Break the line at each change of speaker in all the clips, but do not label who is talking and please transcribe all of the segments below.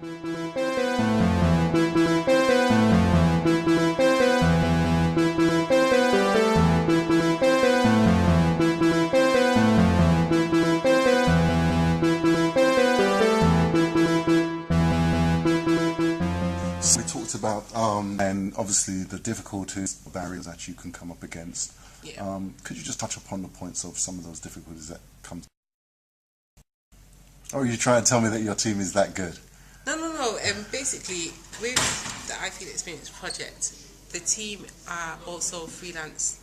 So we talked about and obviously the difficulties, barriers that you can come up against.
Yeah.
Could you just touch upon the points of some of those difficulties that come? Or are you trying to tell me that your team is that good?
No. Basically, with the iFeel Experience project, the team are also freelance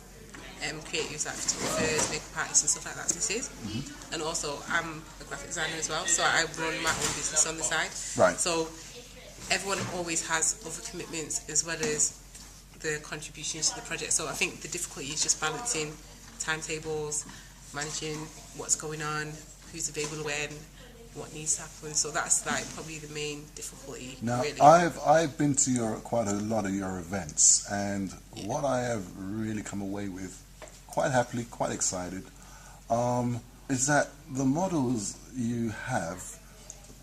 creatives like photographers, makeup artists and stuff like that businesses. And also I'm a graphic designer as well, so I run my own business on the side.
Right.
So everyone always has other commitments as well as the contributions to the project. So I think the difficulty is just balancing timetables, managing what's going on, who's available when, what needs to happen. So that's like probably the main difficulty.
Now,
really.
I've been to quite a lot of your events, and what I have really come away with, quite happily, quite excited, is that the models you have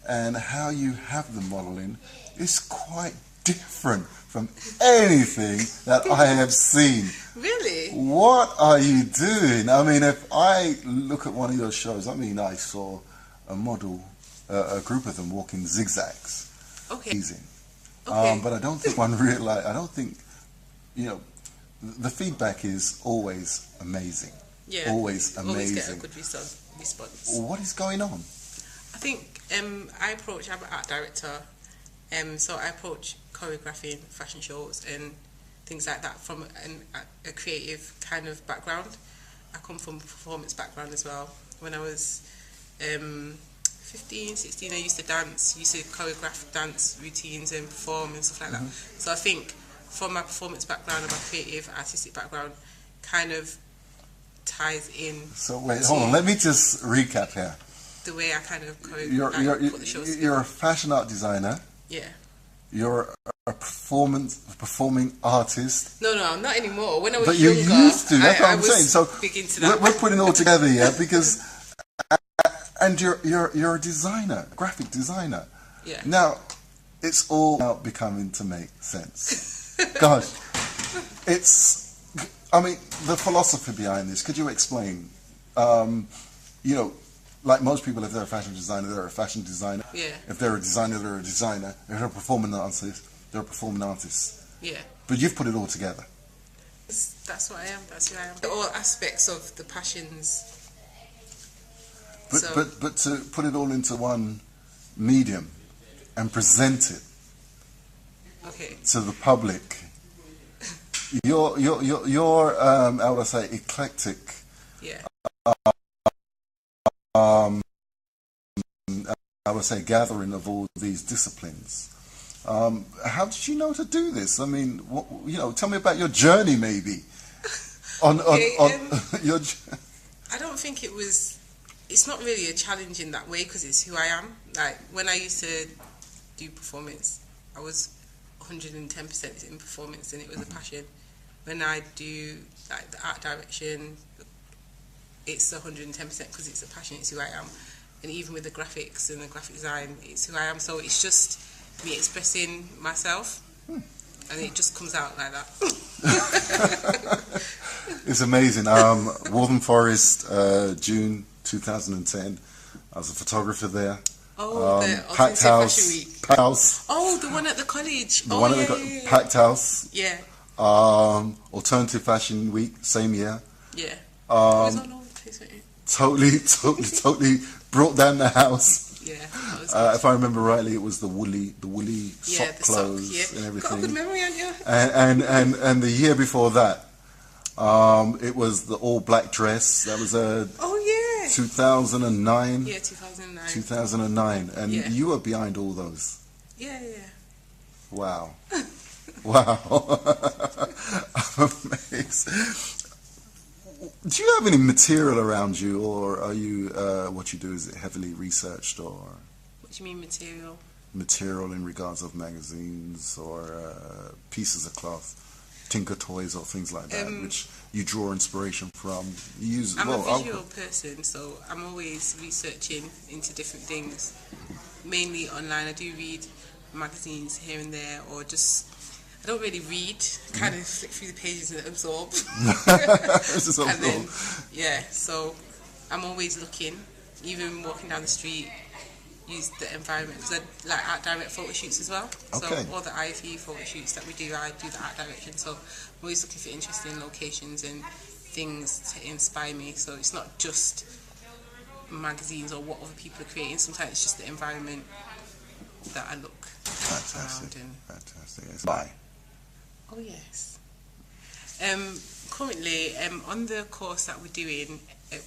and how you have the modeling is quite different from anything that I have seen.
Really?
What are you doing? I mean, if I look at one of your shows, I mean, I saw a model, a group of them walking zigzags.
Okay.
Amazing.
Okay.
But I don't think one realize. I don't think, the feedback is always amazing.
Yeah.
Always amazing.
Always get a good response.
What is going on?
I think I'm an art director, so I approach choreographing fashion shows and things like that from a creative kind of background. I come from a performance background as well. When I was 15, 16, I used to choreograph dance routines and perform and stuff like that. So I think from my performance background and my creative artistic background kind of ties in.
So wait, hold on. Let me just recap here.
The way I kind of put the shows together.
You're a fashion art designer.
Yeah.
You're a performing artist.
No, I'm not anymore. When I was
but
younger,
you used to. That's what I'm saying. So
big into that.
We're putting it all together here because, and you're a designer, graphic designer.
Yeah.
Now, it's all about becoming to make sense. Gosh, I mean, the philosophy behind this. Could you explain? Like most people, if they're a fashion designer, they're a fashion designer.
Yeah.
If they're a designer, they're a designer. If they're a performing artist, they're a performing artist.
Yeah.
But you've put it all together.
That's what I am. That's who I am. All aspects of the passions.
But to put it all into one medium and present it to the public, you're how would I say, eclectic.
Yeah.
I would say gathering of all these disciplines. How did you know to do this? I mean, tell me about your journey, maybe. Your.
I don't think it was. It's not really a challenge in that way because it's who I am. Like when I used to do performance, I was 110% in performance, and it was a passion. When I do like the art direction, it's 110% because it's a passion. It's who I am. And even with the graphics and the graphic design, it's who I am. So it's just me expressing myself, and it just comes out like that.
It's amazing. Waltham Forest, June 2010. I was a photographer there.
Oh, the
packed house.
Fashion Week.
Packed house.
Oh, the one at the college.
Packed house.
Yeah.
Alternative Fashion Week, same year.
Yeah. It was all over the place,
Totally brought down the house.
Yeah. That was
if I remember rightly, it was the woolly sock
the
clothes
sock,
and everything.
Got a good memory on you.
And the year before that, it was the all black dress. That was 2009.
Yeah, 2009.
2009, and you were behind all those.
Yeah.
Wow. Wow. I'm amazed. Do you have any material around you, or are you what you do is it heavily researched, or
what do you mean material?
Material in regards of magazines or pieces of cloth, Tinker Toys or things like that, which you draw inspiration from.
I'm a visual person, so I'm always researching into different things, mainly online. I do read magazines here and there, or just, I don't really read, kind of flick through the pages and absorb. And then, yeah, so I'm always looking, even walking down the street, use the environment, because I like art direct photo shoots as well.
Okay.
So all the IFE photo shoots that we do, I do the art direction. So I'm always looking for interesting locations and things to inspire me. So it's not just magazines or what other people are creating. Sometimes it's just the environment that I look
Fantastic.
around.
Fantastic. Bye.
Oh yes. Currently, on the course that we're doing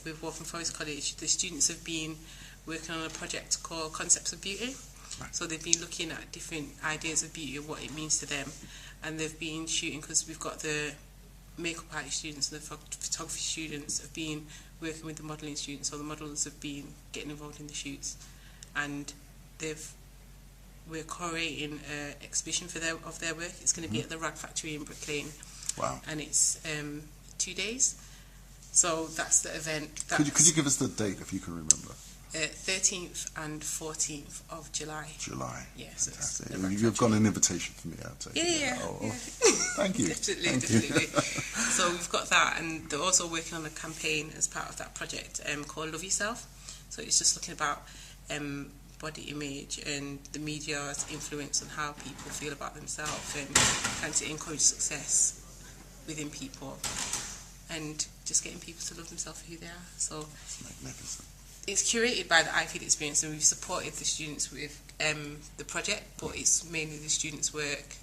with Waltham Forest College, the students have been working on a project called Concepts of Beauty.
Right.
So they've been looking at different ideas of beauty and what it means to them, and they've been shooting, because we've got the makeup artist students and the photography students have been working with the modelling students, so the models have been getting involved in the shoots, and we're curating an exhibition for their work. It's going to be at the Rag Factory in Brick Lane.
Wow.
And it's 2 days. So that's the event.
Could you give us the date if you can remember?
13th and 14th of July.
July.
Yes.
Fantastic. You've got an invitation for me, I'll take it.
Yeah.
Thank you.
Definitely. So we've got that, and they're also working on a campaign as part of that project called Love Yourself. So it's just looking about body image and the media's influence on how people feel about themselves, and trying to encourage success within people, and just getting people to love themselves for who they are. So
Magnificent.
it's curated by the iFeed Experience, and we've supported the students with the project, but it's mainly the students' work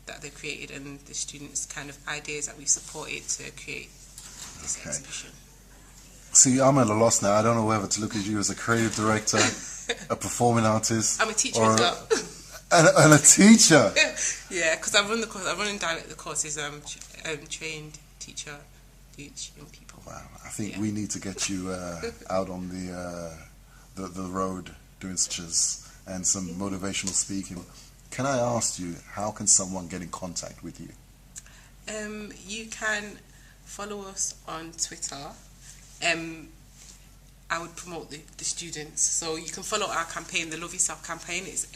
that they've created and the students' kind of ideas that we've supported to create this exhibition.
See, I'm at a loss now. I don't know whether to look at you as a creative director, a performing artist.
I'm a teacher as well.
And a teacher.
Yeah, because I run the course. I run and direct the courses. I'm trained teacher, teaching people.
Wow, I think we need to get you out on the road doing speeches and some motivational speaking. Can I ask you, how can someone get in contact with you?
You can follow us on Twitter. I would promote the students. So you can follow our campaign, the Love Yourself campaign. It's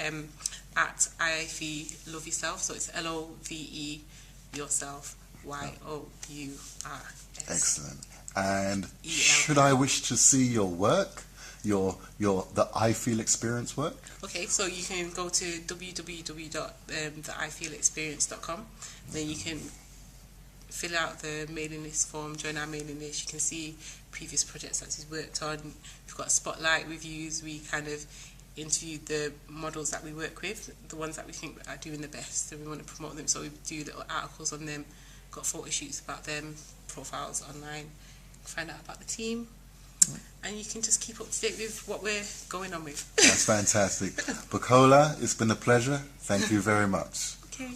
at IFE Love Yourself. So it's LOVE yourself, YOURS.
Excellent. And should I wish to see your work, the I Feel Experience work?
Okay, so you can go to www.theifeelexperience.com. Then you can fill out the mailing list form, join our mailing list. You can see previous projects that he's worked on. We've got spotlight reviews. We kind of interviewed the models that we work with, the ones that we think are doing the best, and we want to promote them. So we do little articles on them, got photo shoots about them, profiles online, find out about the team, and you can just keep up to date with what we're going on with.
That's fantastic. Bukola, it's been a pleasure. Thank you very much.
Okay.